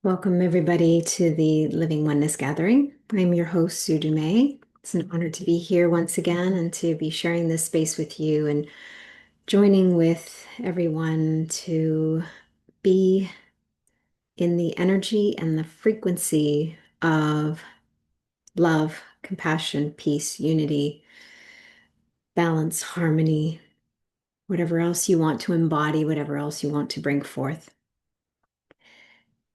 Welcome, everybody, to the Living Oneness Gathering. I'm your host, Sue Dumais. It's an honor to be here once again and to be sharing this space with you and joining with everyone to be in the energy and the frequency of love, compassion, peace, unity, balance, harmony, whatever else you want to embody, whatever else you want to bring forth.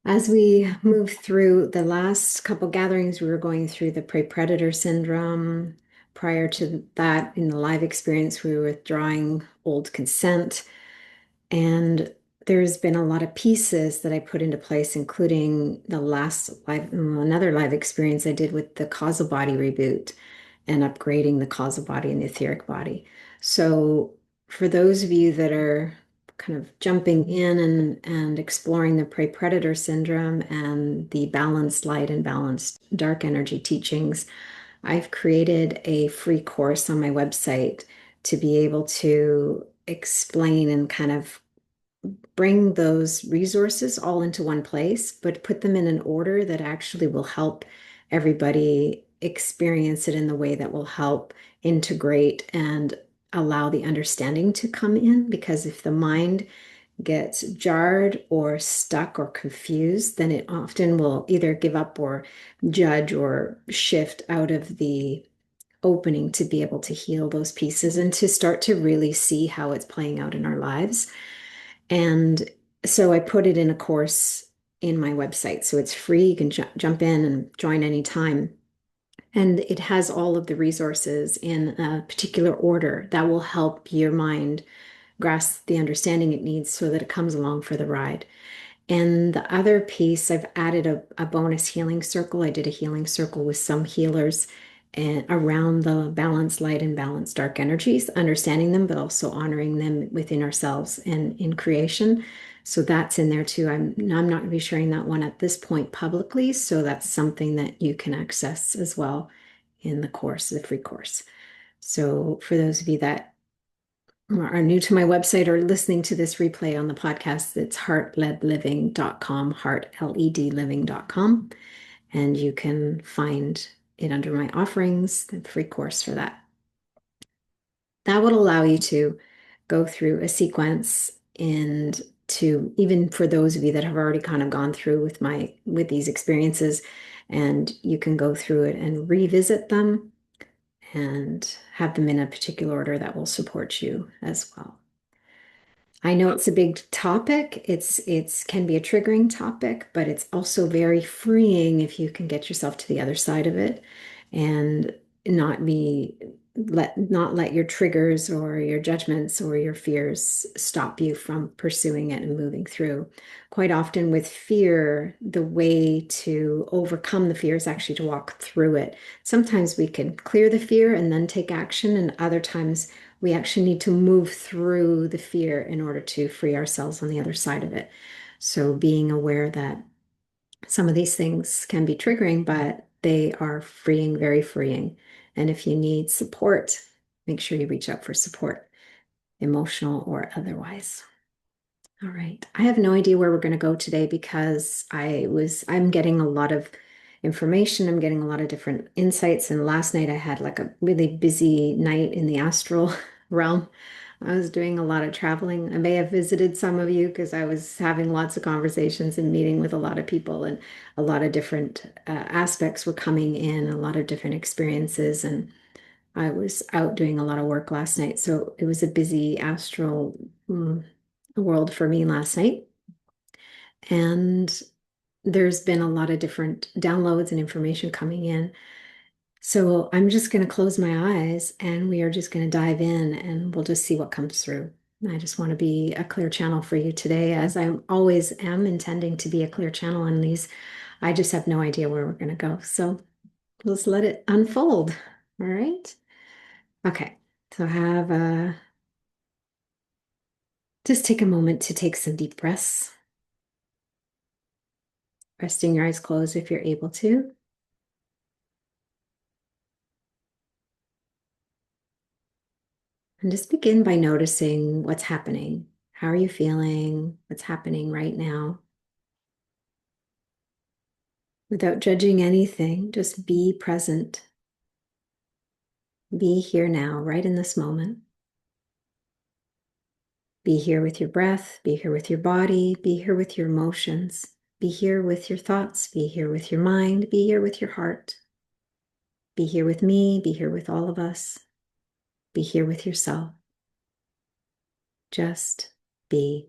As we move through the last couple gatherings, we were going through the prey-predator syndrome. Prior to that, in the live experience, we were withdrawing old consent. And there's been a lot of pieces that I put into place, including the last live, another live experience I did with the causal body reboot and upgrading the causal body and the etheric body. So for those of you that are kind of jumping in and exploring the prey predator syndrome and the balanced light and balanced dark energy teachings, I've created a free course on my website to be able to explain and kind of bring those resources all into one place, but put them in an order that actually will help everybody experience it in the way that will help integrate and allow the understanding to come in. Because if the mind gets jarred or stuck or confused, then it often will either give up or judge or shift out of the opening to be able to heal those pieces and to start to really see how it's playing out in our lives. And so I put it in a course in my website. So it's free. You can jump in and join anytime. And it has all of the resources in a particular order that will help your mind grasp the understanding it needs so that it comes along for the ride. And the other piece, I've added a bonus healing circle. I did a healing circle with some healers and around the balanced light and balanced dark energies, understanding them, but also honoring them within ourselves and in creation. So that's in there too. I'm not going to be sharing that one at this point publicly. So that's something that you can access as well in the course, the free course. So for those of you that are new to my website or listening to this replay on the podcast, it's heartledliving.com, heartledliving.com. And you can find it under my offerings, the free course for that. That would allow you to go through a sequence and to, even for those of you that have already kind of gone through with these experiences, and you can go through it and revisit them and have them in a particular order that will support you as well. I know it's a big topic. It's can be a triggering topic, but it's also very freeing if you can get yourself to the other side of it and not let your triggers or your judgments or your fears stop you from pursuing it and moving through. Quite often with fear, the way to overcome the fear is actually to walk through it. Sometimes we can clear the fear and then take action, and other times we actually need to move through the fear in order to free ourselves on the other side of it. So being aware that some of these things can be triggering, but they are freeing, very freeing. And if you need support, make sure you reach out for support, emotional or otherwise. All right. I have no idea where we're going to go today because I'm getting a lot of information. I'm getting a lot of different insights. And last night I had like a really busy night in the astral realm. I was doing a lot of traveling. I may have visited some of you because I was having lots of conversations and meeting with a lot of people, and a lot of different aspects were coming in, a lot of different experiences. And I was out doing a lot of work last night. So it was a busy astral world for me last night. And there's been a lot of different downloads and information coming in. So I'm just going to close my eyes and we are just going to dive in and we'll just see what comes through. I just want to be a clear channel for you today, as I always am intending to be a clear channel on these. I just have no idea where we're going to go. So let's let it unfold. All right. Okay. So just take a moment to take some deep breaths, resting your eyes closed if you're able to. And just begin by noticing what's happening. How are you feeling? What's happening right now? without judging anything. Just be present. Be here now, right in this moment. Be here with your breath, be here with your body, be here with your emotions, be here with your thoughts, be here with your mind, be here with your heart. Be here with me, be here with all of us, be here with yourself. Just be.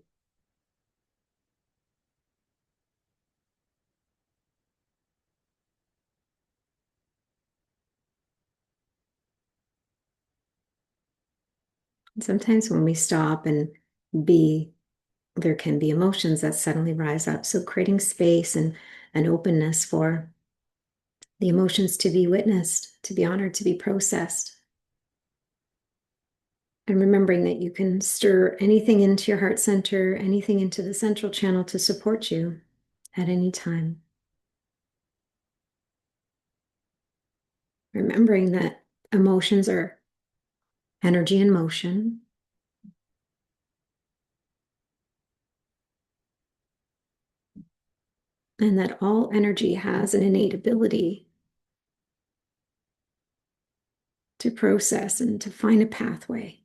And sometimes when we stop and be, there can be emotions that suddenly rise up. So creating space and an openness for the emotions to be witnessed, to be honored, to be processed. And remembering that you can stir anything into your heart center, anything into the central channel to support you at any time. Remembering that emotions are energy in motion. And that all energy has an innate ability to process and to find a pathway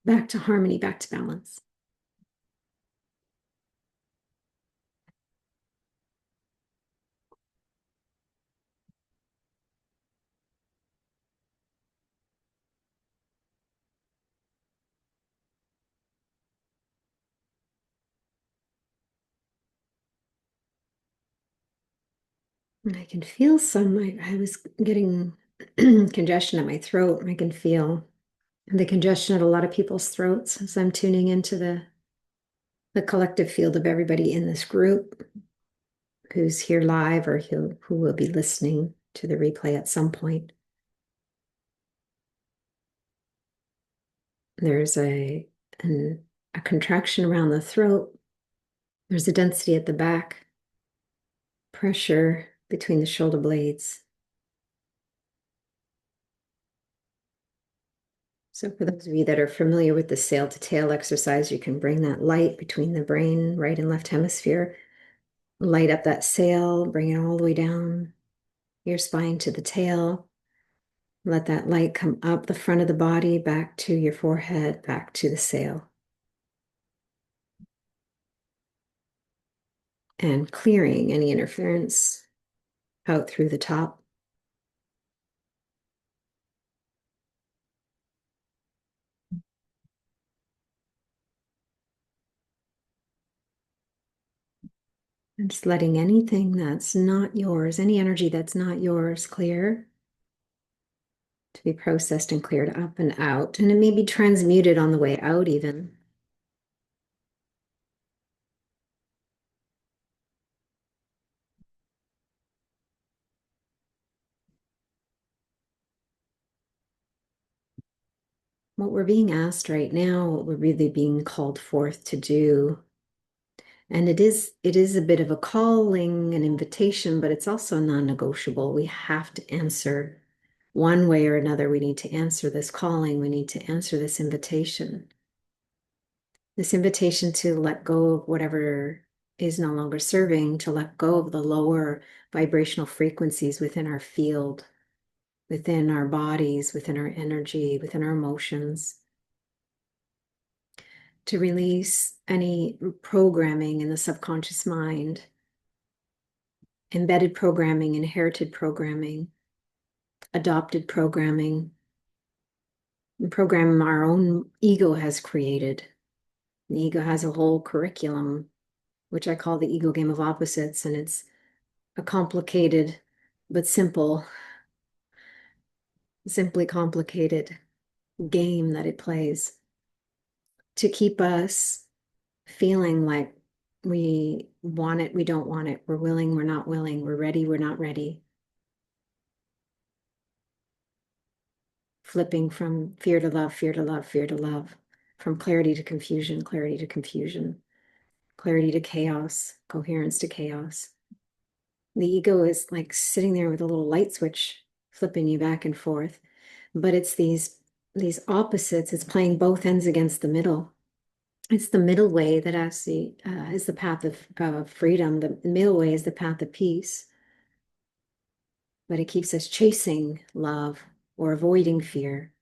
back to harmony, back to balance. And I can feel I was getting congestion at my throat. I can feel the congestion at a lot of people's throats as I'm tuning into the collective field of everybody in this group who's here live or who will be listening to the replay at some point. There's a contraction around the throat. There's a density at the back, pressure between the shoulder blades. So for those of you that are familiar with the sail to tail exercise, you can bring that light between the brain, right and left hemisphere, light up that sail, bring it all the way down your spine to the tail. Let that light come up the front of the body, back to your forehead, back to the sail. And clearing any interference out through the top. And just letting anything that's not yours, any energy that's not yours, clear, to be processed and cleared up and out. And it may be transmuted on the way out even. What we're being asked right now, what we're really being called forth to do. And it is a bit of a calling, an invitation, but it's also non-negotiable. We have to answer one way or another. We need to answer this calling. We need to answer this invitation. This invitation to let go of whatever is no longer serving, to let go of the lower vibrational frequencies within our field, within our bodies, within our energy, within our emotions, to release any programming in the subconscious mind, embedded programming, inherited programming, adopted programming, and program our own ego has created. The ego has a whole curriculum, which I call the ego game of opposites, and it's a complicated but simply complicated game that it plays to keep us feeling like we want it, we don't want it, we're willing, we're not willing, we're ready, we're not ready. Flipping from fear to love, fear to love, fear to love, from clarity to confusion, clarity to confusion, clarity to chaos, coherence to chaos. The ego is like sitting there with a little light switch flipping you back and forth, but it's these opposites. It's playing both ends against the middle. It's the middle way that actually is the path of freedom. The middle way is the path of peace. but it keeps us chasing love or avoiding fear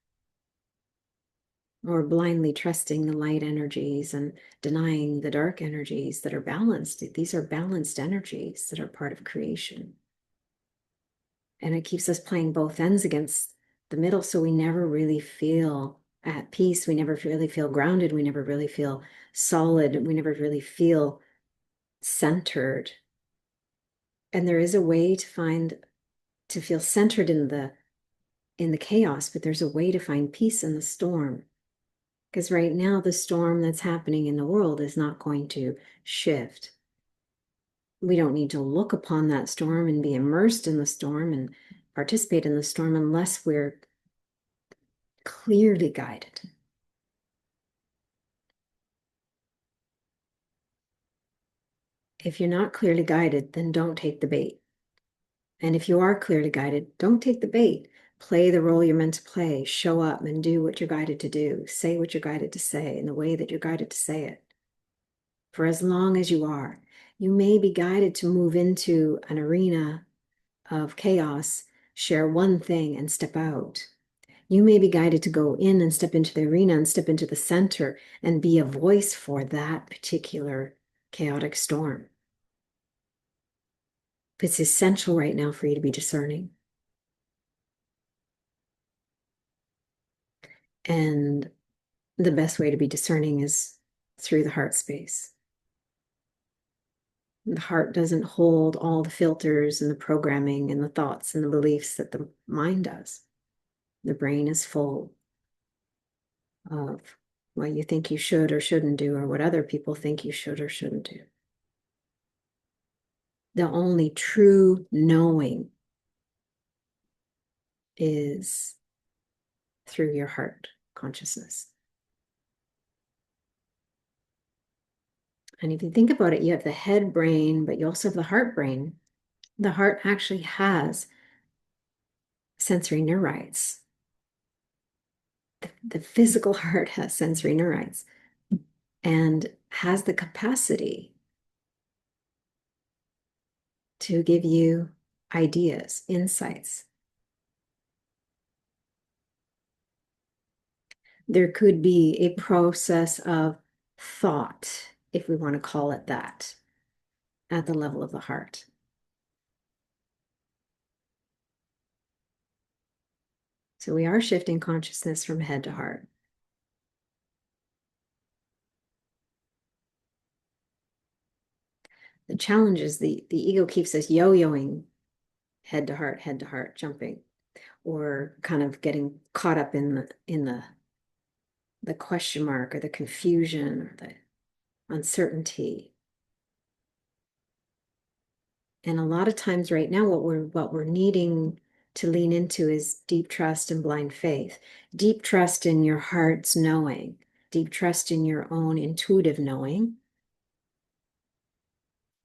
or blindly trusting the light energies and denying the dark energies that are balanced. These are balanced energies that are part of creation. And it keeps us playing both ends against the middle, so we never really feel at peace. We never really feel grounded. We never really feel solid. We never really feel centered. And there is a way to feel centered in the chaos, but there's a way to find peace in the storm. Because right now, the storm that's happening in the world is not going to shift. We don't need to look upon that storm and be immersed in the storm and participate in the storm unless we're clearly guided. If you're not clearly guided, then don't take the bait. And if you are clearly guided, don't take the bait. Play the role you're meant to play. Show up and do what you're guided to do. Say what you're guided to say in the way that you're guided to say it. For as long as you are, you may be guided to move into an arena of chaos, share one thing and step out. You may be guided to go in and step into the arena and step into the center and be a voice for that particular chaotic storm. It's essential right now for you to be discerning. And the best way to be discerning is through the heart space. The heart doesn't hold all the filters and the programming and the thoughts and the beliefs that the mind does. The brain is full of what you think you should or shouldn't do, or what other people think you should or shouldn't do. The only true knowing is through your heart consciousness. And if you think about it, you have the head brain, but you also have the heart brain. The heart actually has sensory neurites. The physical heart has sensory neurites and has the capacity to give you ideas, insights. There could be a process of thought, if we want to call it that, at the level of the heart. So we are shifting consciousness from head to heart. The challenge is the ego keeps us yo-yoing head to heart, jumping, or kind of getting caught up in the question mark or the confusion or the uncertainty. And a lot of times right now, what we're needing to lean into is deep trust and blind faith. Deep trust in your heart's knowing, deep trust in your own intuitive knowing,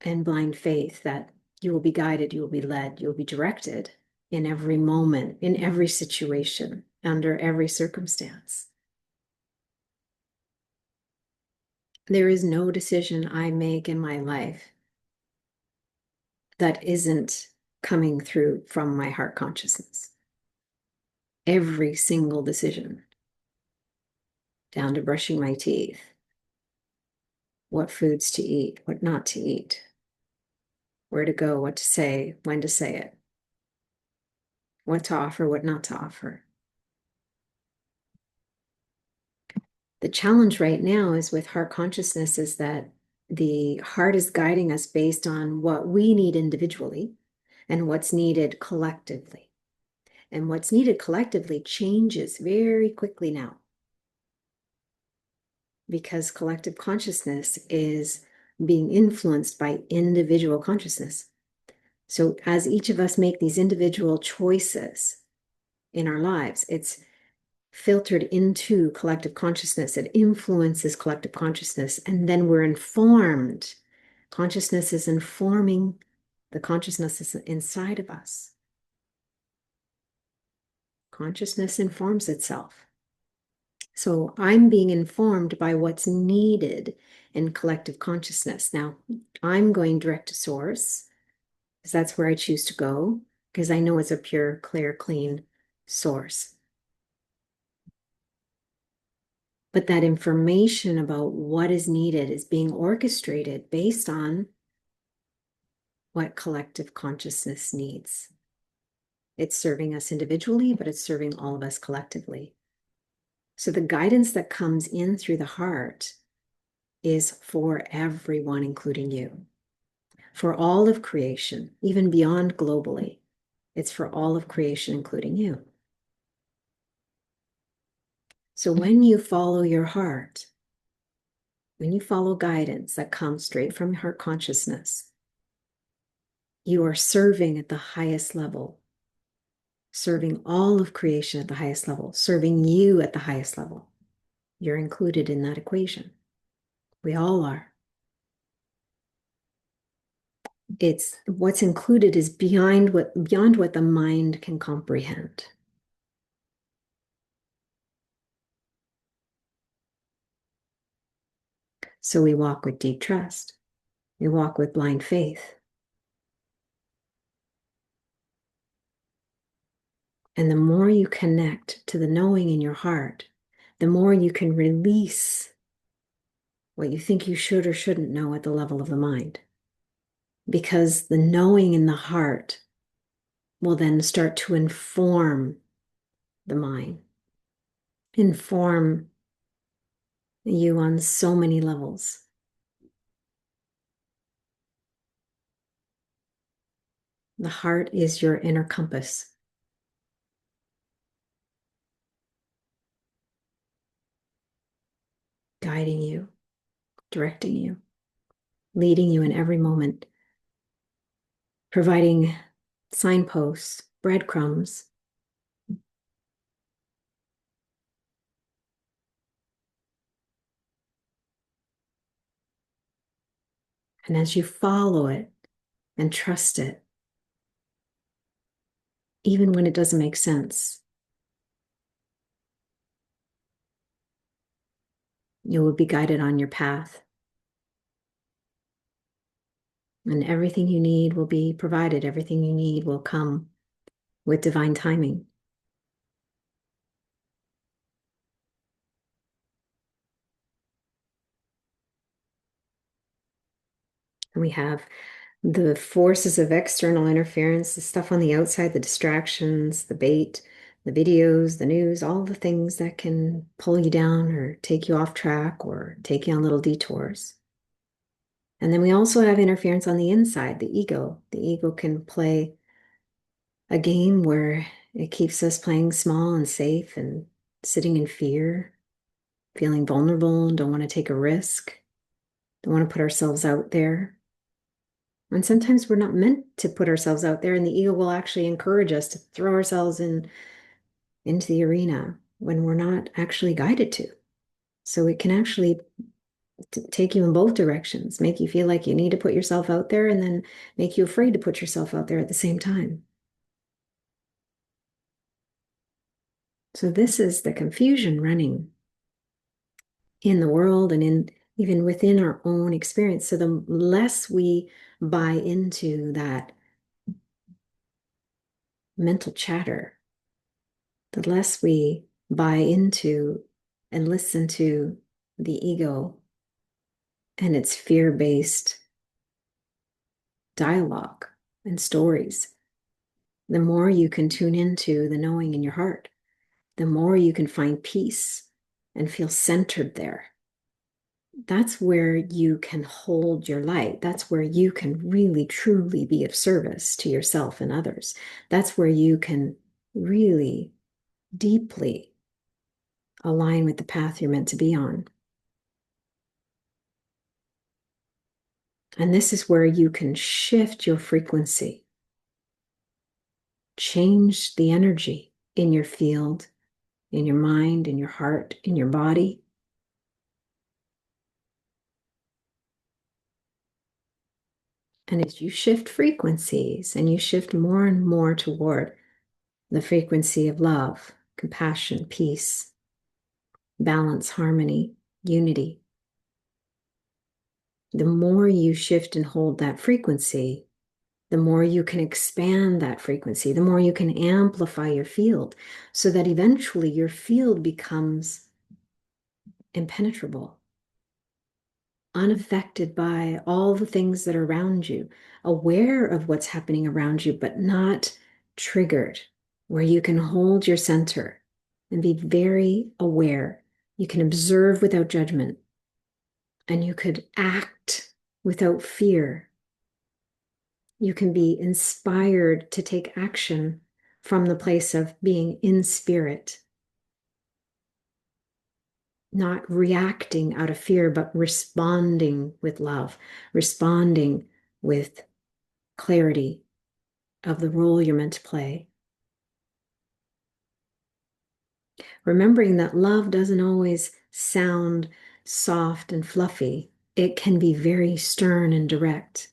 and blind faith that you will be guided, you will be led, you will be directed in every moment, in every situation, under every circumstance. There is no decision I make in my life that isn't coming through from my heart consciousness. Every single decision, down to brushing my teeth, what foods to eat, what not to eat, where to go, what to say, when to say it, what to offer, what not to offer. The challenge right now is with heart consciousness is that the heart is guiding us based on what we need individually and what's needed collectively. And what's needed collectively changes very quickly now, because collective consciousness is being influenced by individual consciousness. So as each of us make these individual choices in our lives, it's filtered into collective consciousness. It influences collective consciousness, and then we're informed. Consciousness is informing the consciousness inside of us. Consciousness informs itself. So I'm being informed by what's needed in collective consciousness. Now, I'm going direct to source because that's where I choose to go. because I know it's a pure, clear, clean source. But that information about what is needed is being orchestrated based on what collective consciousness needs. It's serving us individually, but it's serving all of us collectively. So the guidance that comes in through the heart is for everyone, including you, for all of creation, even beyond globally. It's for all of creation, including you. So when you follow your heart, when you follow guidance that comes straight from heart consciousness, you are serving at the highest level, serving all of creation at the highest level, serving you at the highest level. You're included in that equation. We all are. It's what's included is beyond what the mind can comprehend. So we walk with deep trust. We walk with blind faith. And the more you connect to the knowing in your heart, the more you can release what you think you should or shouldn't know at the level of the mind. Because the knowing in the heart will then start to inform the mind, inform you on so many levels. The heart is your inner compass. Guiding you, directing you, leading you in every moment, providing signposts, breadcrumbs. And as you follow it and trust it, even when it doesn't make sense, you will be guided on your path. And everything you need will be provided. Everything you need will come with divine timing. And we have the forces of external interference, the stuff on the outside, the distractions, the bait, the videos, the news, all the things that can pull you down or take you off track or take you on little detours. And then we also have interference on the inside, the ego. The ego can play a game where it keeps us playing small and safe and sitting in fear, feeling vulnerable, don't want to take a risk, don't want to put ourselves out there. And sometimes we're not meant to put ourselves out there, and the ego will actually encourage us to throw ourselves into the arena when we're not actually guided to. So it can actually take you in both directions, make you feel like you need to put yourself out there, and then make you afraid to put yourself out there at the same time. So this is the confusion running in the world and in even within our own experience. So the less we buy into that mental chatter, the less we buy into and listen to the ego and its fear-based dialogue and stories, the more you can tune into the knowing in your heart, the more you can find peace and feel centered there. That's where you can hold your light. That's where you can really, truly be of service to yourself and others. That's where you can really deeply align with the path you're meant to be on. And this is where you can shift your frequency, change the energy in your field, in your mind, in your heart, in your body. And as you shift frequencies and you shift more and more toward the frequency of love, compassion, peace, balance, harmony, unity, the more you shift and hold that frequency, the more you can expand that frequency, the more you can amplify your field so that eventually your field becomes impenetrable, unaffected by all the things that are around you, aware of what's happening around you, but not triggered, where you can hold your center and be very aware. You can observe without judgment, and you could act without fear. You can be inspired to take action from the place of being in spirit, not reacting out of fear, but responding with love, responding with clarity of the role you're meant to play. Remembering that love doesn't always sound soft and fluffy. It can be very stern and direct.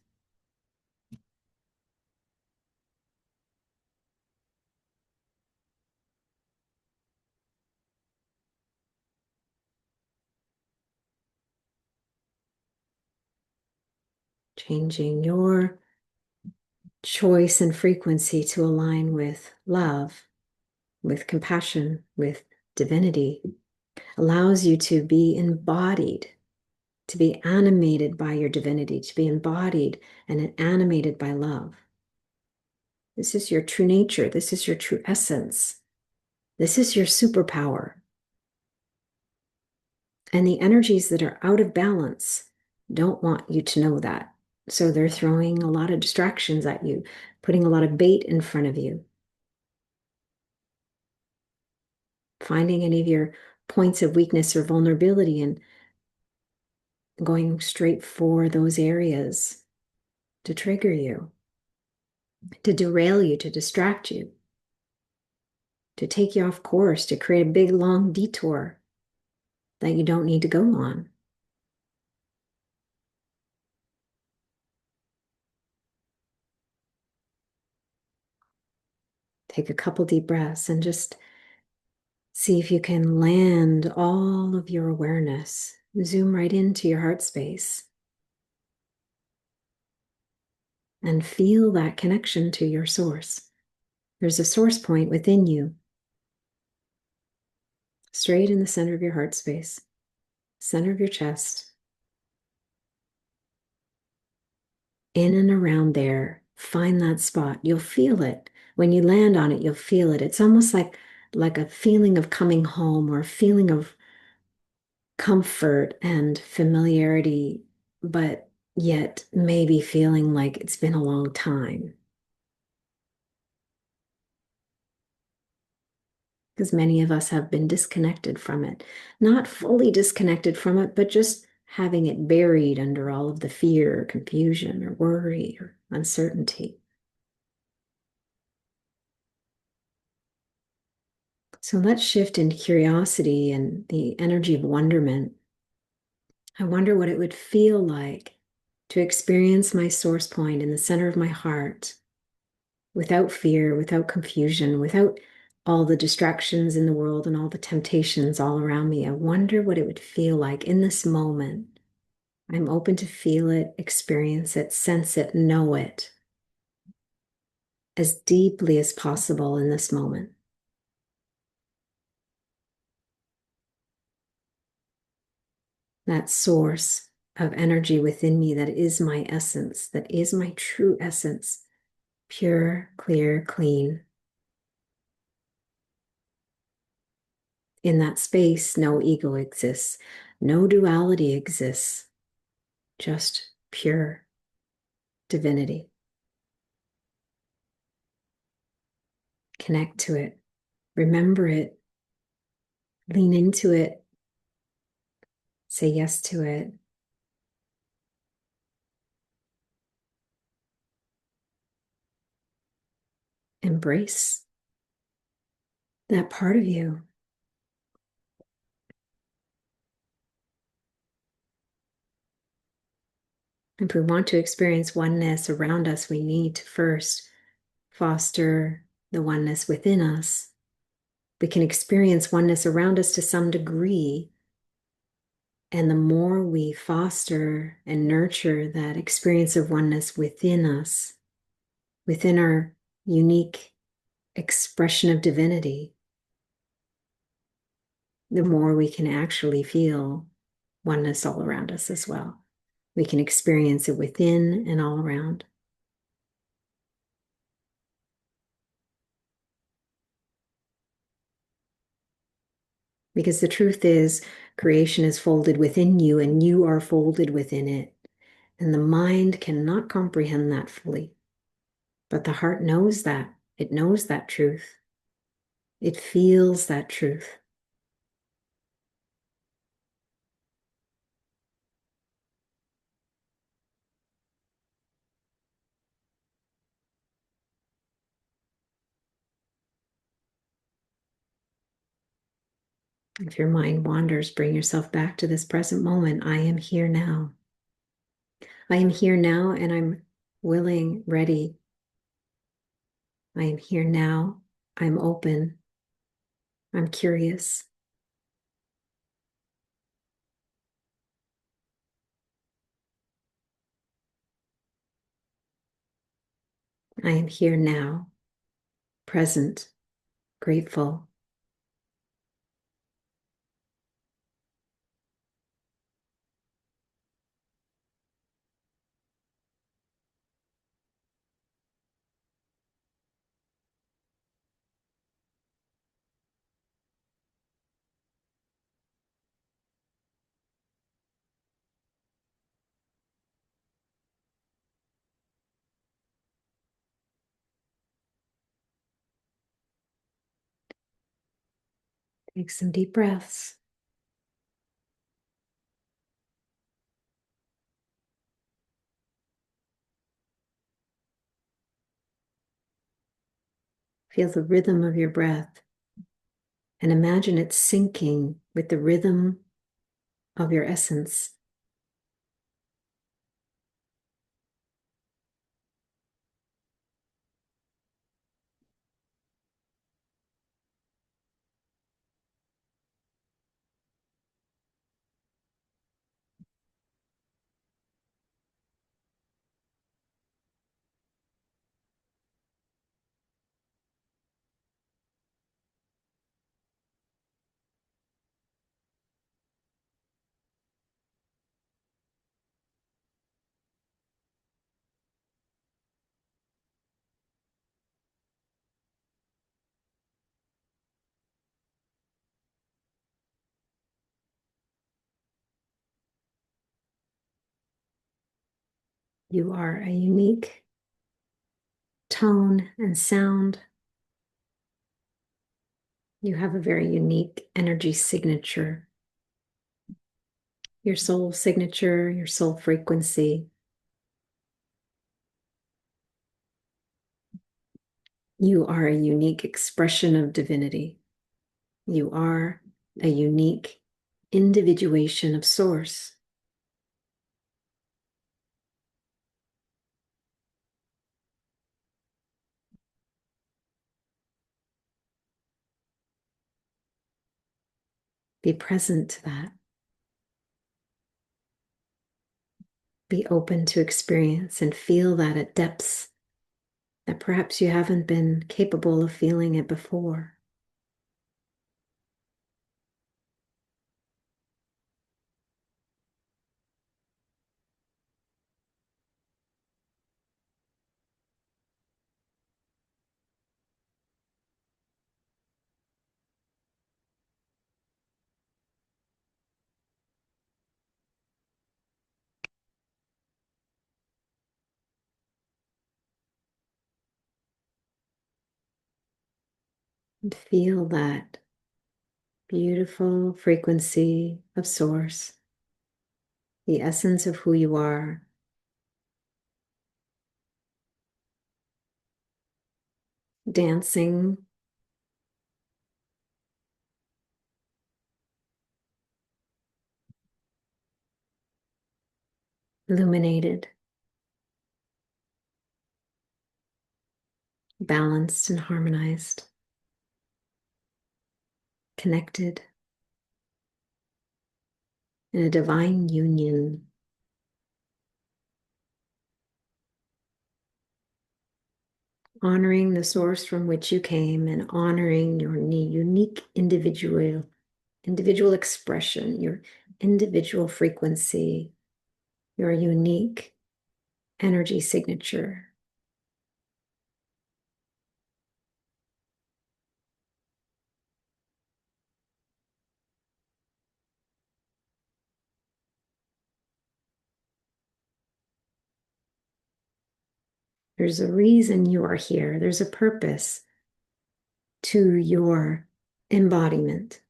Changing your choice and frequency to align with love, with compassion, with divinity, allows you to be embodied, to be animated by your divinity, to be embodied and animated by love. This is your true nature. This is your true essence. This is your superpower. And the energies that are out of balance don't want you to know that. So they're throwing a lot of distractions at you, putting a lot of bait in front of you, finding any of your points of weakness or vulnerability and going straight for those areas to trigger you, to derail you, to distract you, to take you off course, to create a big, long detour that you don't need to go on. Take a couple deep breaths and just see if you can land all of your awareness. Zoom right into your heart space and feel that connection to your source. There's a source point within you, straight in the center of your heart space, center of your chest. In and around there, find that spot. You'll feel it. When you land on it, you'll feel it. It's almost like a feeling of coming home or a feeling of comfort and familiarity, but yet maybe feeling like it's been a long time. Because many of us have been disconnected from it, not fully disconnected from it, but just having it buried under all of the fear, or confusion, or worry, or uncertainty. So let's shift into curiosity and the energy of wonderment. I wonder what it would feel like to experience my source point in the center of my heart without fear, without confusion, without all the distractions in the world and all the temptations all around me. I wonder what it would feel like in this moment. I'm open to feel it, experience it, sense it, know it as deeply as possible in this moment. That source of energy within me that is my essence, that is my true essence, pure, clear, clean. In that space, no ego exists, no duality exists, just pure divinity. Connect to it, remember it, lean into it, say yes to it. Embrace that part of you. If we want to experience oneness around us, we need to first foster the oneness within us. We can experience oneness around us to some degree. And the more we foster and nurture that experience of oneness within us, within our unique expression of divinity, the more we can actually feel oneness all around us as well. We can experience it within and all around. Because the truth is, creation is folded within you and you are folded within it. And the mind cannot comprehend that fully. But the heart knows that. It knows that truth. It feels that truth. If your mind wanders, bring yourself back to this present moment. I am here now. I am here now and I'm willing, ready. I am here now. I'm open. I'm curious. I am here now, present, grateful. Take some deep breaths. Feel the rhythm of your breath and imagine it syncing with the rhythm of your essence. You are a unique tone and sound. You have a very unique energy signature, your soul signature, your soul frequency. You are a unique expression of divinity. You are a unique individuation of source. Be present to that. Be open to experience and feel that at depths that perhaps you haven't been capable of feeling it before. And feel that beautiful frequency of source, the essence of who you are, dancing, illuminated, balanced and harmonized, connected in a divine union. honoring the source from which you came and honoring your unique individual expression, your individual frequency, your unique energy signature. There's a reason you are here. There's a purpose to your embodiment.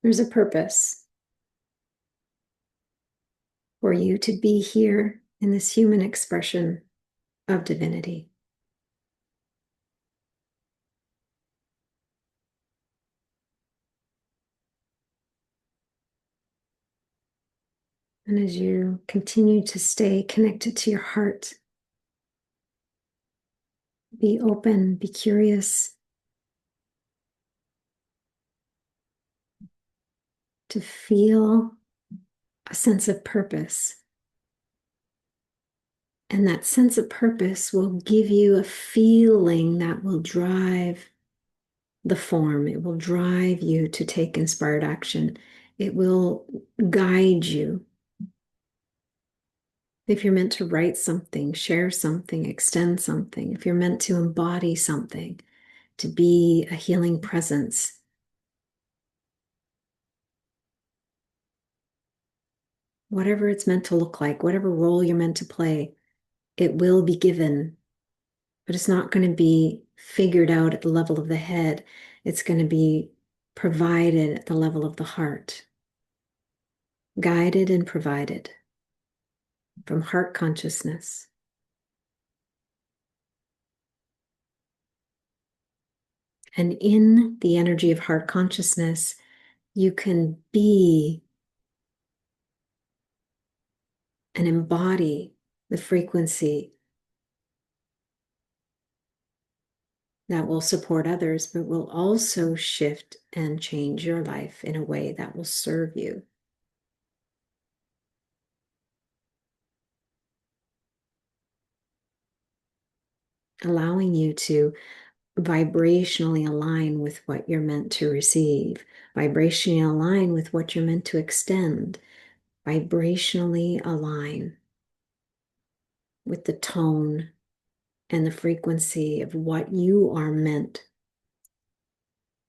There's a purpose for you to be here in this human expression of divinity. And as you continue to stay connected to your heart, be open, be curious, to feel a sense of purpose. And that sense of purpose will give you a feeling that will drive the form. It will drive you to take inspired action. It will guide you. If you're meant to write something, share something, extend something, if you're meant to embody something, to be a healing presence, whatever it's meant to look like, whatever role you're meant to play, it will be given, but it's not going to be figured out at the level of the head. It's going to be provided at the level of the heart, guided and provided from heart consciousness. And in the energy of heart consciousness, you can be and embody the frequency that will support others, but will also shift and change your life in a way that will serve you. Allowing you to vibrationally align with what you're meant to receive, vibrationally align with what you're meant to extend, vibrationally align with the tone and the frequency of what you are meant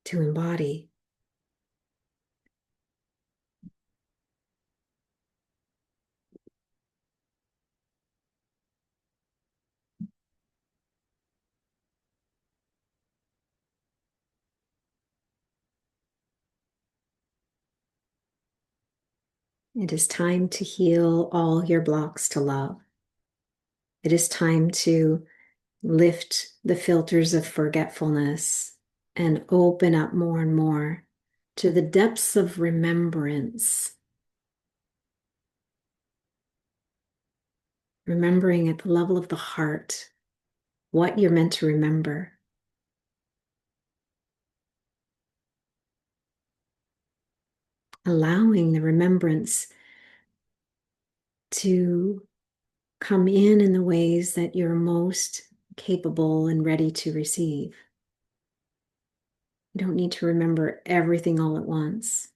to embody. It is time to heal all your blocks to love. It is time to lift the filters of forgetfulness and open up more and more to the depths of remembrance. Remembering at the level of the heart what you're meant to remember. Allowing the remembrance to come in the ways that you're most capable and ready to receive. You don't need to remember everything all at once.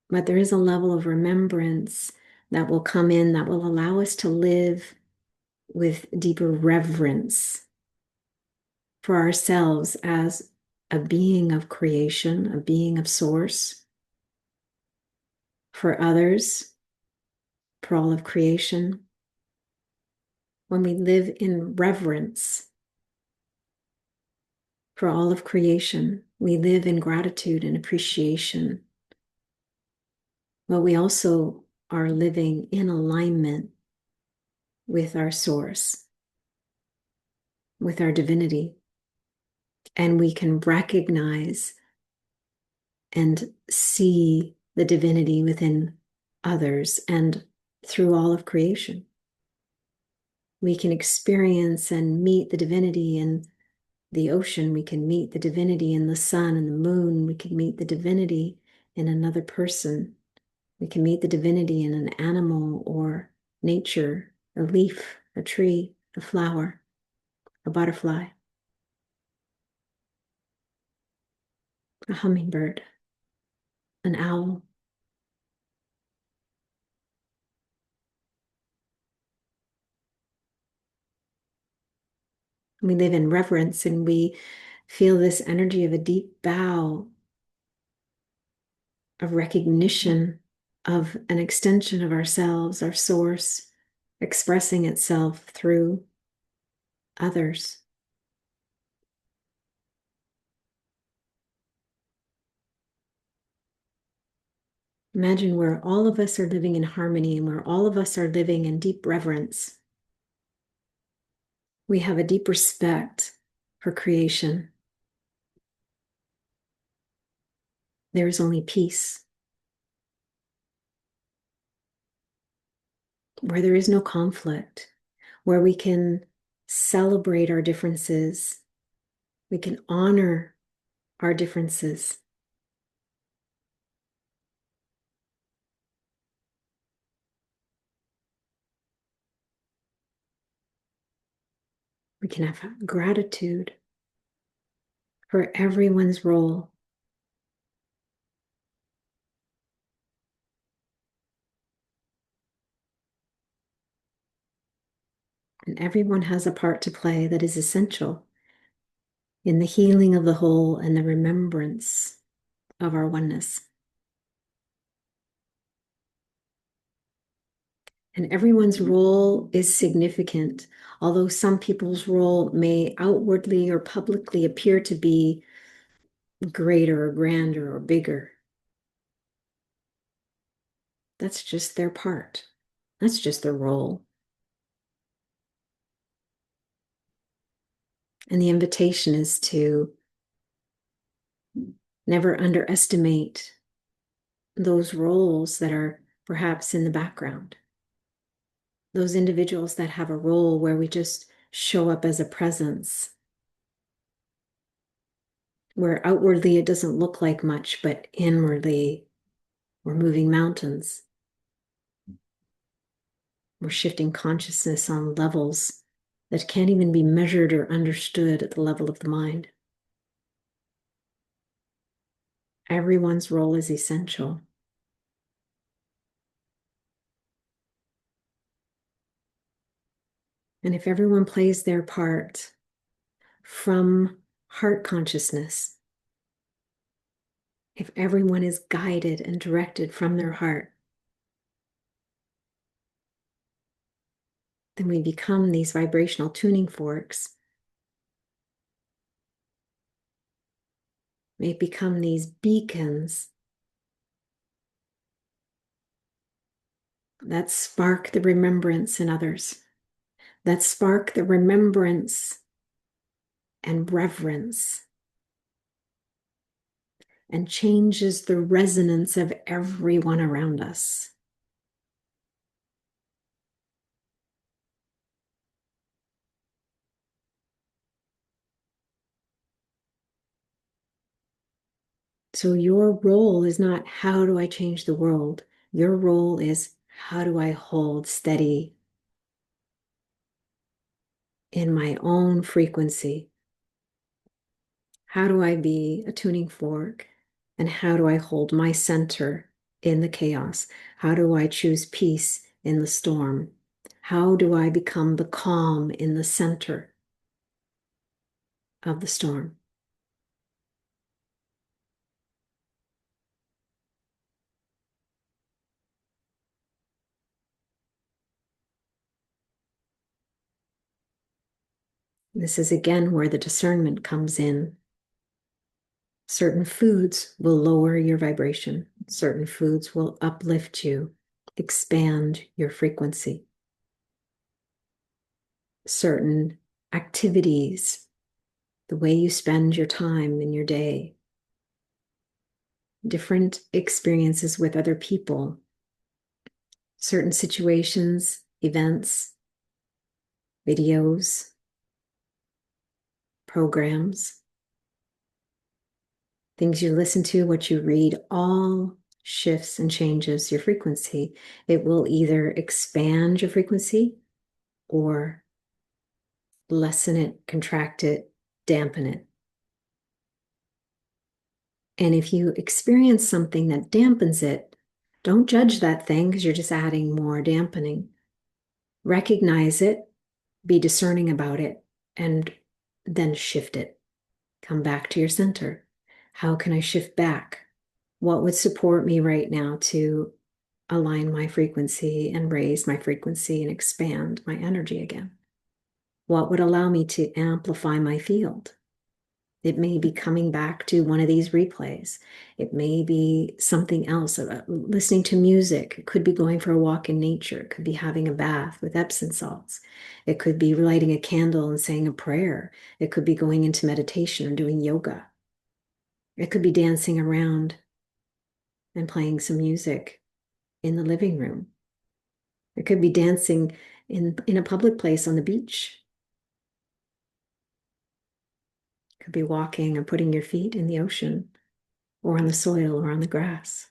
But there is a level of remembrance that will come in that will allow us to live with deeper reverence for ourselves as a being of creation, a being of source, for others, for all of creation. When we live in reverence for all of creation, we live in gratitude and appreciation. But we also are living in alignment with our source, with our divinity. And we can recognize and see the divinity within others and through all of creation. We can experience and meet the divinity in the ocean. We can meet the divinity in the sun and the moon. We can meet the divinity in another person. We can meet the divinity in an animal or nature, a leaf, a tree, a flower, a butterfly, a hummingbird, an owl. We live in reverence and we feel this energy of a deep bow, of recognition of an extension of ourselves, our source, expressing itself through others. Imagine where all of us are living in harmony and where all of us are living in deep reverence. We have a deep respect for creation. There is only peace. Where there is no conflict, where we can celebrate our differences, we can honor our differences. We can have gratitude for everyone's role. And everyone has a part to play that is essential in the healing of the whole and the remembrance of our oneness. And everyone's role is significant, although some people's role may outwardly or publicly appear to be greater or grander or bigger. That's just their part. That's just their role. And the invitation is to never underestimate those roles that are perhaps in the background. Those individuals that have a role where we just show up as a presence, where outwardly it doesn't look like much, but inwardly we're moving mountains. We're shifting consciousness on levels that can't even be measured or understood at the level of the mind. Everyone's role is essential. And if everyone plays their part from heart consciousness, if everyone is guided and directed from their heart, then we become these vibrational tuning forks. We become these beacons that spark the remembrance in others, that spark the remembrance and reverence, and changes the resonance of everyone around us. So your role is not how do I change the world? Your role is how do I hold steady in my own frequency? How do I be a tuning fork? And how do I hold my center in the chaos? How do I choose peace in the storm? How do I become the calm in the center of the storm? This is again where the discernment comes in. Certain foods will lower your vibration. Certain foods will uplift you, expand your frequency. Certain activities, the way you spend your time in your day, different experiences with other people, certain situations, events, videos, programs, things you listen to, what you read, all shifts and changes your frequency. It will either expand your frequency or lessen it, contract it, dampen it. And if you experience something that dampens it, don't judge that thing because you're just adding more dampening. Recognize it, be discerning about it, and then shift it. Come back to your center. How can I shift back? What would support me right now to align my frequency and raise my frequency and expand my energy again? What would allow me to amplify my field? It may be coming back to one of these replays. It may be something else, listening to music. It could be going for a walk in nature. It could be having a bath with Epsom salts. It could be lighting a candle and saying a prayer. It could be going into meditation or doing yoga. It could be dancing around and playing some music in the living room. It could be dancing in a public place on the beach. It could be walking and putting your feet in the ocean or on the soil or on the grass.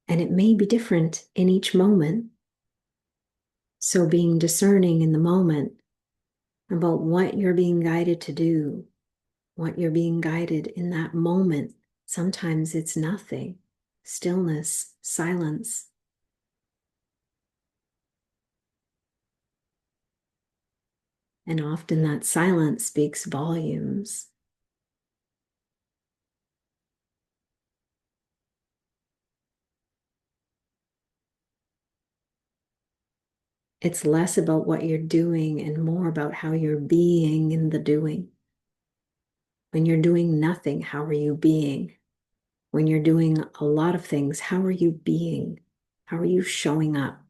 And it may be different in each moment. So being discerning in the moment about what you're being guided to do, what you're being guided in that moment. Sometimes it's nothing, stillness, silence. And often that silence speaks volumes. It's less about what you're doing and more about how you're being in the doing. When you're doing nothing, how are you being? When you're doing a lot of things, how are you being? How are you showing up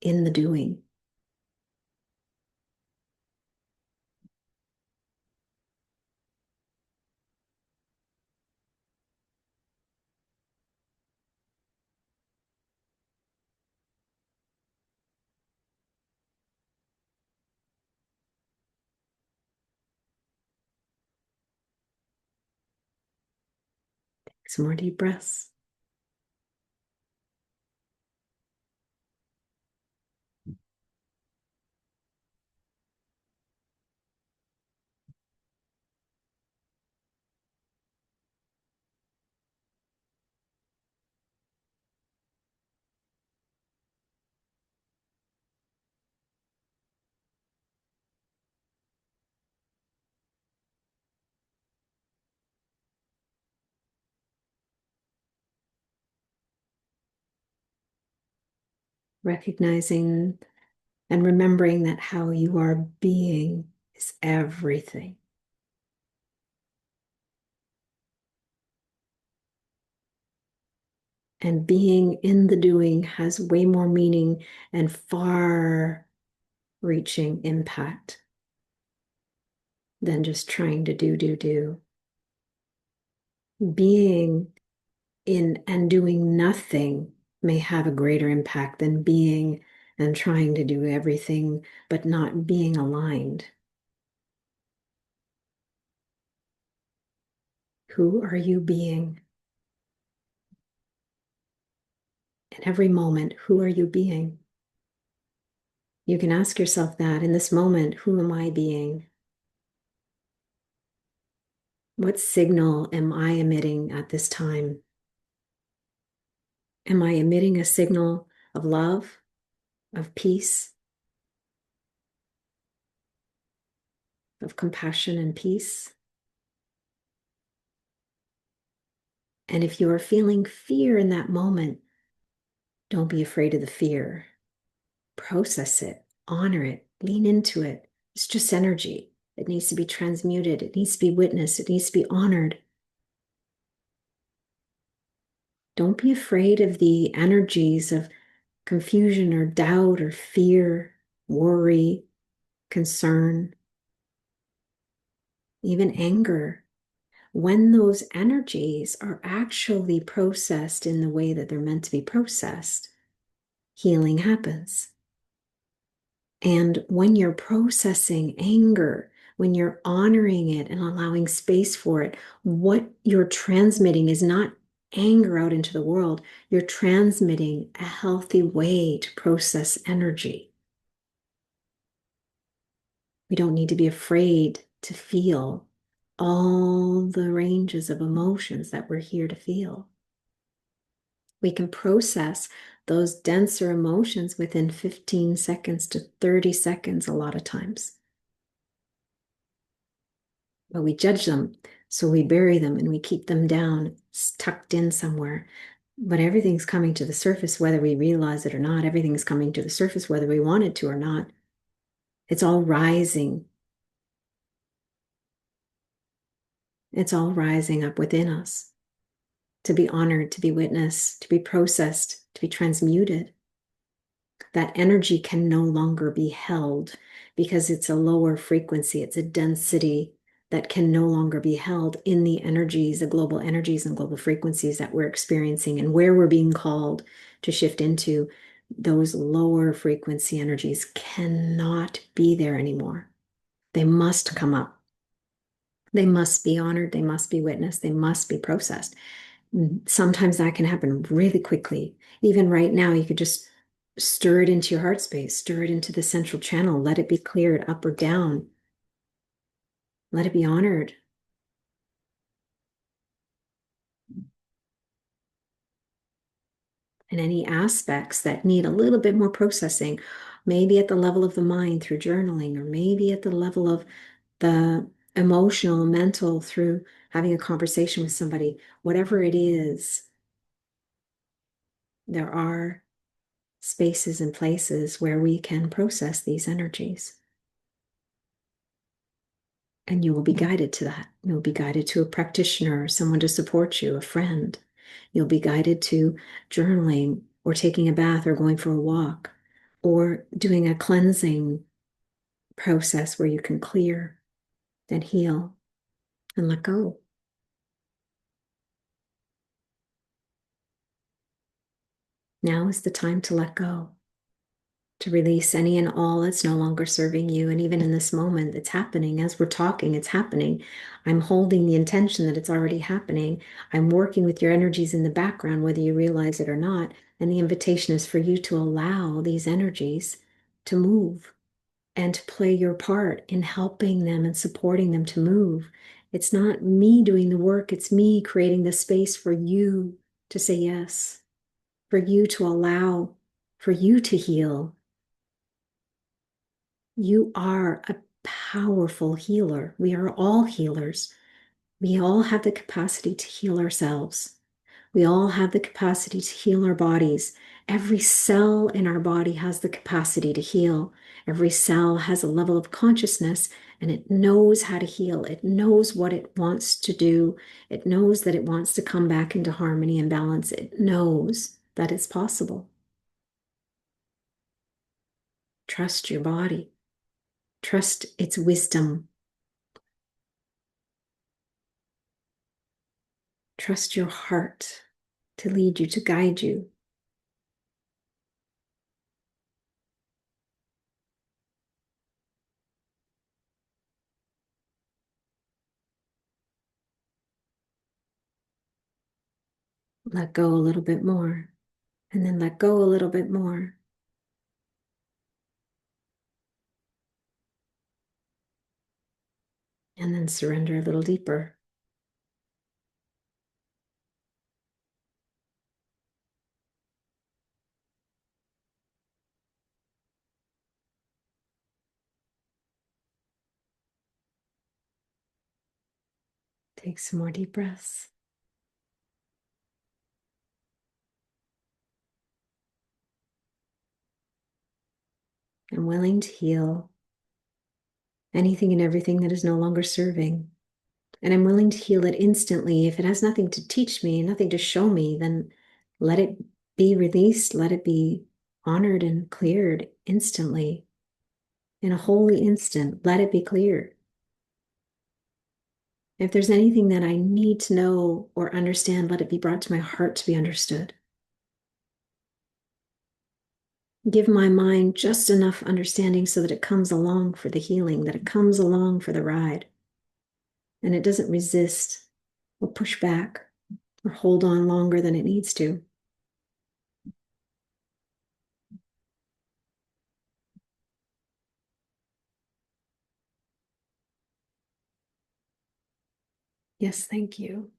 in the doing? Some more deep breaths. Recognizing and remembering that how you are being is everything. And being in the doing has way more meaning and far reaching impact than just trying to do. Being in and doing nothing may have a greater impact than being and trying to do everything, but not being aligned. Who are you being? In every moment, who are you being? You can ask yourself that in this moment, who am I being? What signal am I emitting at this time? Am I emitting a signal of love, of peace, of compassion and peace? And if you are feeling fear in that moment, don't be afraid of the fear. Process it, honor it, lean into it. It's just energy. It needs to be transmuted. It needs to be witnessed. It needs to be honored. Don't be afraid of the energies of confusion or doubt or fear, worry, concern, even anger. When those energies are actually processed in the way that they're meant to be processed, healing happens. And when you're processing anger, when you're honoring it and allowing space for it, what you're transmitting is not anger out into the world, you're transmitting a healthy way to process energy. We don't need to be afraid to feel all the ranges of emotions that we're here to feel. We can process those denser emotions within 15 seconds to 30 seconds a lot of times. But we judge them, so we bury them and we keep them down, tucked in somewhere. But everything's coming to the surface, whether we realize it or not. Everything's coming to the surface, whether we want it to or not. It's all rising. It's all rising up within us to be honored, to be witnessed, to be processed, to be transmuted. That energy can no longer be held because it's a lower frequency, it's a density that can no longer be held in the energies, the global energies and global frequencies that we're experiencing, and where we're being called to shift into. Those lower frequency energies cannot be there anymore. They must come up. They must be honored. They must be witnessed. They must be processed. Sometimes that can happen really quickly. Even right now, you could just stir it into your heart space, stir it into the central channel, let it be cleared up or down. Let it be honored. And any aspects that need a little bit more processing, maybe at the level of the mind through journaling, or maybe at the level of the emotional, mental through having a conversation with somebody, whatever it is, there are spaces and places where we can process these energies. And you will be guided to that. You'll be guided to a practitioner, someone to support you, a friend. You'll be guided to journaling or taking a bath or going for a walk or doing a cleansing process where you can clear and heal and let go. Now is the time to let go, to release any and all that's no longer serving you. And even in this moment, it's happening. As we're talking, it's happening. I'm holding the intention that it's already happening. I'm working with your energies in the background, whether you realize it or not. And the invitation is for you to allow these energies to move and to play your part in helping them and supporting them to move. It's not me doing the work, it's me creating the space for you to say yes, for you to allow, for you to heal. You are a powerful healer. We are all healers. We all have the capacity to heal ourselves. We all have the capacity to heal our bodies. Every cell in our body has the capacity to heal. Every cell has a level of consciousness and it knows how to heal. It knows what it wants to do. It knows that it wants to come back into harmony and balance. It knows that it's possible. Trust your body. Trust its wisdom. Trust your heart to lead you, to guide you. Let go a little bit more, and then let go a little bit more. And then surrender a little deeper. Take some more deep breaths. I'm willing to heal anything and everything that is no longer serving. And I'm willing to heal it instantly. If it has nothing to teach me, nothing to show me, then let it be released. Let it be honored and cleared instantly. In a holy instant, let it be cleared. If there's anything that I need to know or understand, let it be brought to my heart to be understood. Give my mind just enough understanding so that it comes along for the healing, that it comes along for the ride. And it doesn't resist or push back or hold on longer than it needs to. Yes, thank you.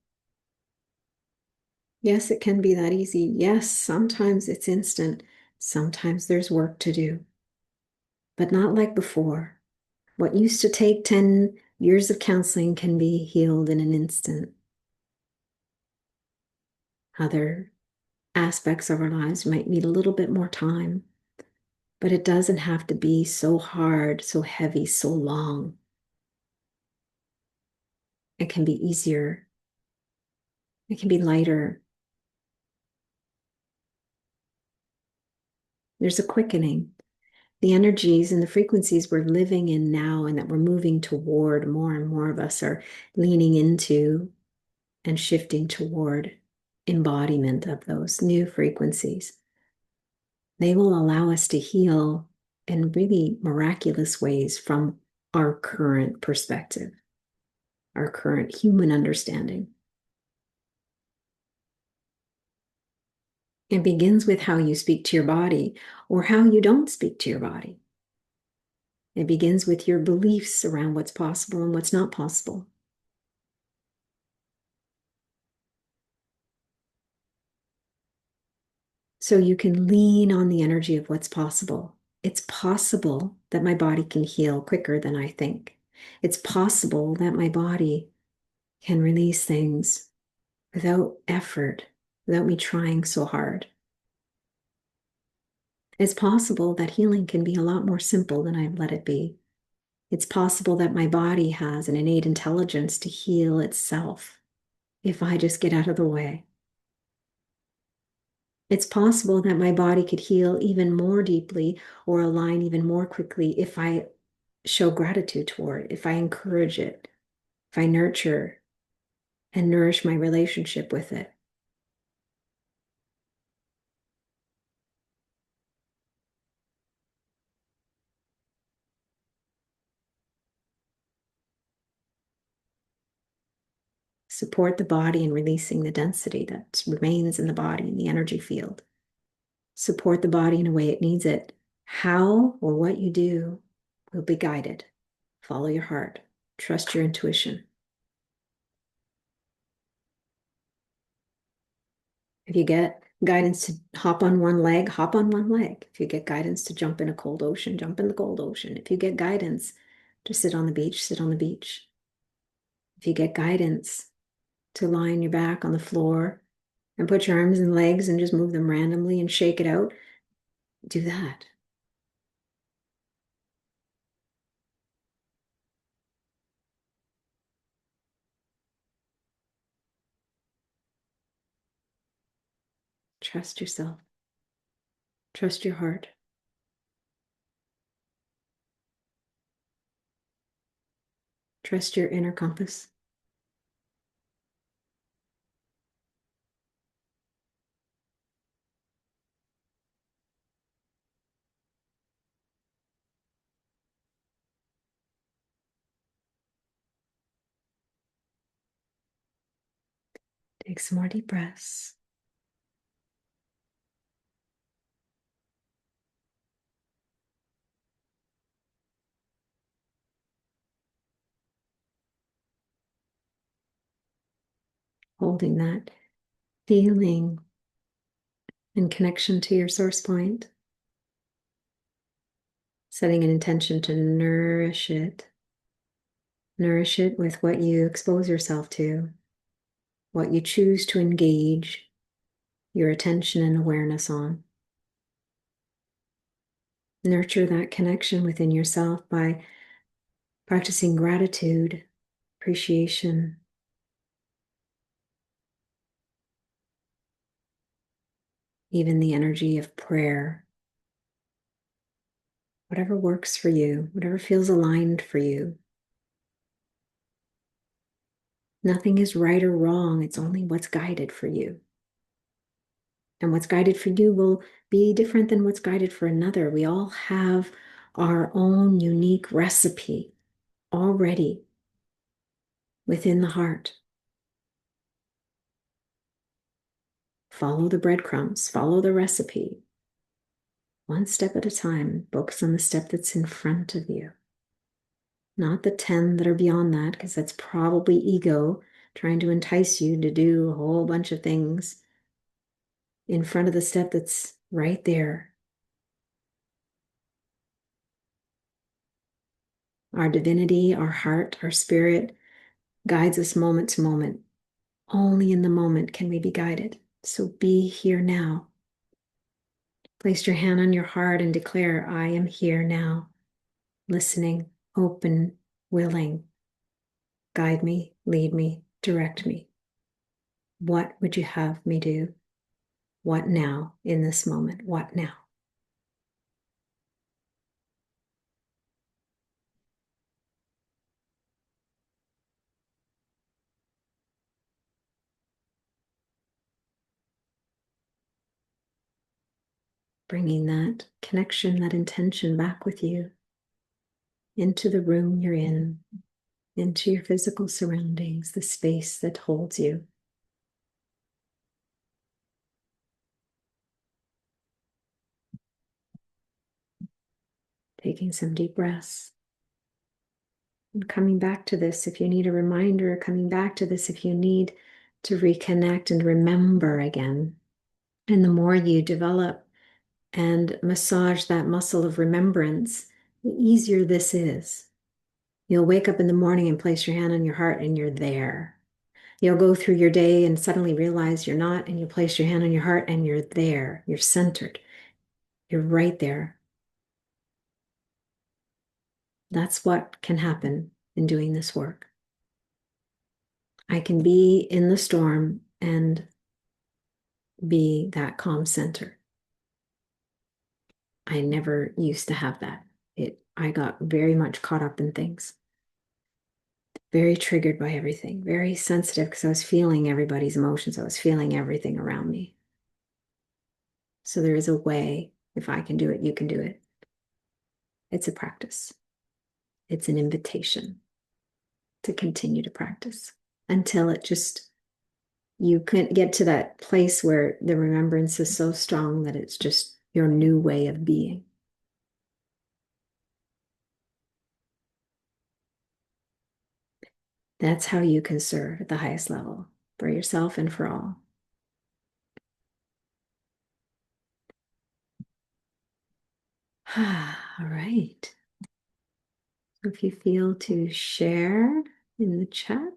Yes, it can be that easy. Yes, sometimes it's instant. Sometimes there's work to do, but not like before. What used to take 10 years of counseling can be healed in an instant. Other aspects of our lives might need a little bit more time, but it doesn't have to be so hard, so heavy, so long. It can be easier. It can be lighter. There's a quickening. The energies and the frequencies we're living in now and that we're moving toward, more and more of us are leaning into and shifting toward embodiment of those new frequencies. They will allow us to heal in really miraculous ways from our current perspective, our current human understanding. It begins with how you speak to your body or how you don't speak to your body. It begins with your beliefs around what's possible and what's not possible. So you can lean on the energy of what's possible. It's possible that my body can heal quicker than I think. It's possible that my body can release things without effort, without me trying so hard. It's possible that healing can be a lot more simple than I've let it be. It's possible that my body has an innate intelligence to heal itself if I just get out of the way. It's possible that my body could heal even more deeply or align even more quickly if I show gratitude toward it, if I encourage it, if I nurture and nourish my relationship with it. Support the body in releasing the density that remains in the body in the energy field. Support the body in a way it needs it. How or what you do will be guided. Follow your heart. Trust your intuition. If you get guidance to hop on one leg, hop on one leg. If you get guidance to jump in a cold ocean, jump in the cold ocean. If you get guidance to sit on the beach, sit on the beach. If you get guidance to lie on your back on the floor and put your arms and legs and just move them randomly and shake it out, do that. Trust yourself. Trust your heart. Trust your inner compass. Take some more deep breaths. Holding that feeling and connection to your source point. Setting an intention to nourish it. Nourish it with what you expose yourself to, what you choose to engage your attention and awareness on. Nurture that connection within yourself by practicing gratitude, appreciation, even the energy of prayer. Whatever works for you, whatever feels aligned for you. Nothing is right or wrong. It's only what's guided for you. And what's guided for you will be different than what's guided for another. We all have our own unique recipe already within the heart. Follow the breadcrumbs, follow the recipe. One step at a time, focus on the step that's in front of you. Not the 10 that are beyond that, because that's probably ego trying to entice you to do a whole bunch of things in front of the step that's right there. Our divinity, our heart, our spirit guides us moment to moment. Only in the moment can we be guided. So be here now. Place your hand on your heart and declare, I am here now, listening, open, willing. Guide me, lead me, direct me. What would you have me do? What now in this moment? What now? Bringing that connection, that intention back with you into the room you're in, into your physical surroundings, the space that holds you. Taking some deep breaths. And coming back to this if you need a reminder, coming back to this if you need to reconnect and remember again. And the more you develop and massage that muscle of remembrance, the easier this is. You'll wake up in the morning and place your hand on your heart and you're there. You'll go through your day and suddenly realize you're not, and you place your hand on your heart and you're there. You're centered. You're right there. That's what can happen in doing this work. I can be in the storm and be that calm center. I never used to have that. I got very much caught up in things, very triggered by everything, very sensitive because I was feeling everybody's emotions. I was feeling everything around me. So there is a way, if I can do it, you can do it. It's a practice. It's an invitation to continue to practice until you can get to that place where the remembrance is so strong that it's just your new way of being. That's how you can serve at the highest level for yourself and for all. All right. If you feel to share in the chat,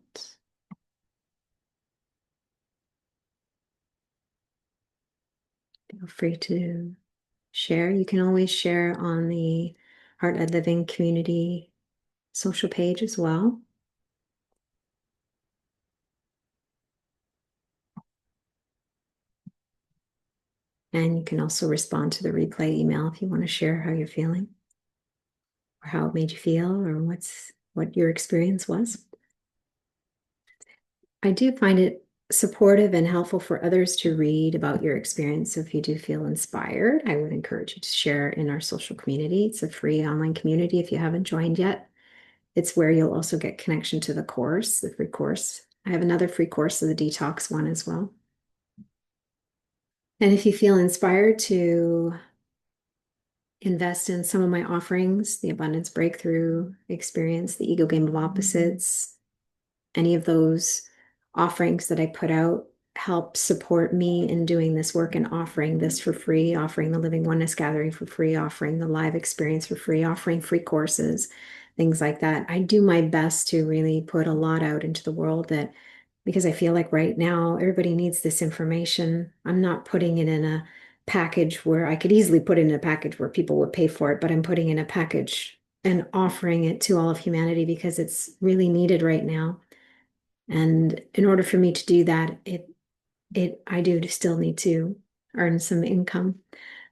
feel free to share. You can always share on the Heart Ed Living community social page as well. And you can also respond to the replay email if you want to share how you're feeling or how it made you feel or what your experience was. I do find it supportive and helpful for others to read about your experience. So if you do feel inspired, I would encourage you to share in our social community. It's a free online community if you haven't joined yet. It's where you'll also get connection to the course, the free course. I have another free course of the detox one as well. And if you feel inspired to invest in some of my offerings, the Abundance Breakthrough Experience, the Ego Game of Opposites, any of those offerings that I put out help support me in doing this work and offering this for free, offering the Living Oneness Gathering for free, offering the live experience for free, offering free courses, things like that. I do my best to really put a lot out into the world because I feel like right now everybody needs this information. I'm not putting it in a package where I could easily put it in a package where people would pay for it, but I'm putting in a package and offering it to all of humanity because it's really needed right now. And in order for me to do that, I do still need to earn some income.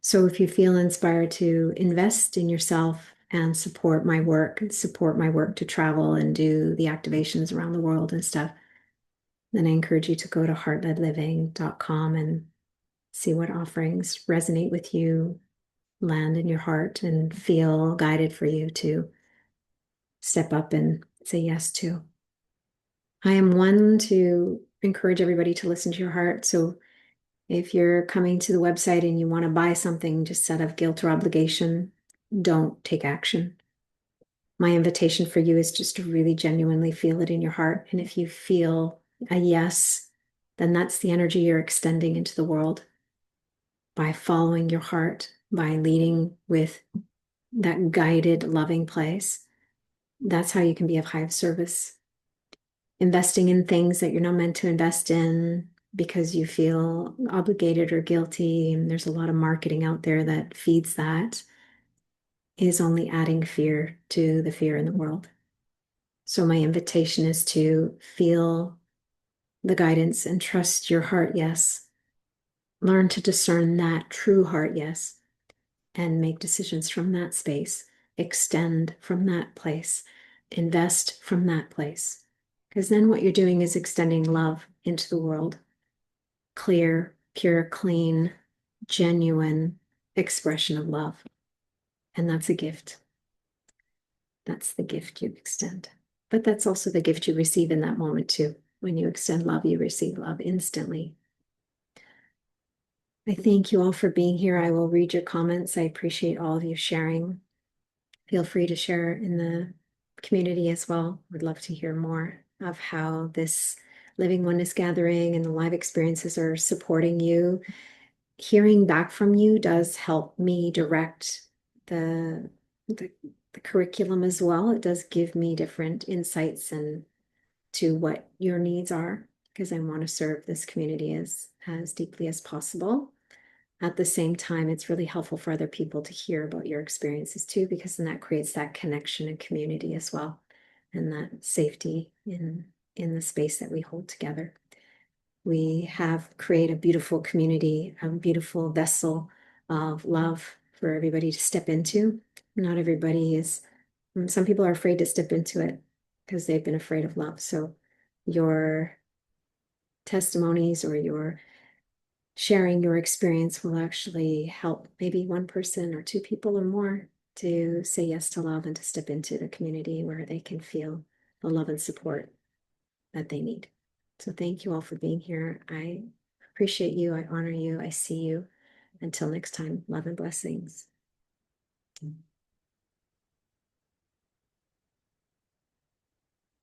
So if you feel inspired to invest in yourself and support my work to travel and do the activations around the world and stuff, then I encourage you to go to heartledliving.com and see what offerings resonate with you, land in your heart, and feel guided for you to step up and say yes to. I am one to encourage everybody to listen to your heart. So If you're coming to the website and you want to buy something just out of guilt or obligation, don't take action. My invitation for you is just to really genuinely feel it in your heart. And if you feel a yes, then that's the energy you're extending into the world by following your heart, by leading with that guided, loving place. That's how you can be of high service. Investing in things that you're not meant to invest in because you feel obligated or guilty, and there's a lot of marketing out there that feeds that, is only adding fear to the fear in the world. So my invitation is to feel the guidance and trust your heart, yes. Learn to discern that true heart, yes, and make decisions from that space. Extend from that place. Invest from that place. Because then what you're doing is extending love into the world. Clear, pure, clean, genuine expression of love. And that's a gift. That's the gift you extend. But that's also the gift you receive in that moment, too. When you extend love, you receive love instantly. I thank you all for being here. I will read your comments. I appreciate all of you sharing. Feel free to share in the community as well. Would love to hear more of how this Living Oneness gathering and the live experiences are supporting you. Hearing back from you does help me direct the, the, the curriculum as well. It does give me different insights and to what your needs are, because I want to serve this community as deeply as possible. At the same time, it's really helpful for other people to hear about your experiences too, because then that creates that connection and community as well, and that safety in the space that we hold together. We have created a beautiful community, a beautiful vessel of love for everybody to step into. Not everybody is, some people are afraid to step into it because they've been afraid of love. So your testimonies or your sharing your experience will actually help maybe one person or two people or more to say yes to love and to step into the community where they can feel the love and support that they need. So thank you all for being here. I appreciate you. I honor you. I see you. Until next time, love and blessings.